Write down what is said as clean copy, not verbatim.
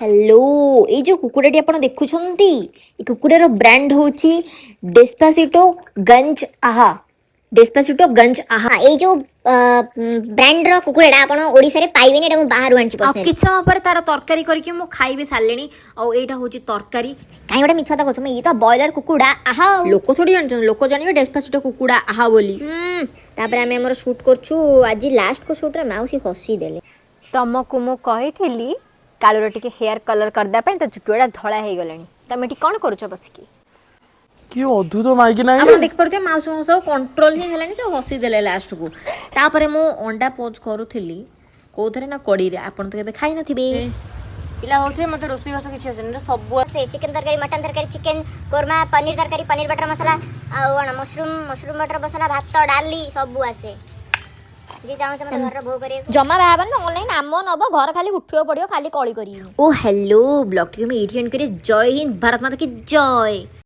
Hello ये जो कुकुड़ाटी आप देखुंती कुकुड़ार ब्रांड होची डेस्पासिटो गंज आहा डेस्पासिटो गंज आहा ये जो ब्रांड रो कुकुड़ा आपण ओडिसा रे पाइबेनी एटा मु बाहर आंची पर्सनली किछ समय पर तार तरकारी करके मु खाई भी सारलेनी आ एटा होची तरकारी काई गोटे मिछता कहछ मैं ये तो बॉयलर कुकुड़ा आहा लोक थोड़ी जानछन लोक जानिबे डेस्पासिटो कुकुड़ा आहा बोली तापर आमे हमर शूट करछु आज लास्ट को शूट रे माउसी हसी देले तुमको मु कहिथिली कालुर टिके हेयर कलर करदा पय त चुटुड़ा धळा हे गलानी तमे टी कोन करूछ बसिकी कि अद्भुत माइक नाही आपण देख पड़ते माउस माउस कंट्रोल ही हेलानी से हसी देले लास्ट को तापरे मु अंडा पोज करूथिली कोथरे ना कड़ी रे आपण त केबे खाइ नथिबे पिला होथे मते रोसी भाषा किछ आछन सब से चिकन तरकारी मटन तरकारी चिकन कोरमा पनीर तरकारी पनीर बटर मसाला आ वन मशरूम बटर मसाला भात डाली सब आसे जे चाहू मते घर भो करे जमा बाबन ऑनलाइन नाम नबो घर खाली उठियो पड़ियो खाली कॉल करी ओ हेलो ब्लॉग टी में एटीएन करे जय हिंद भारत माता की जय।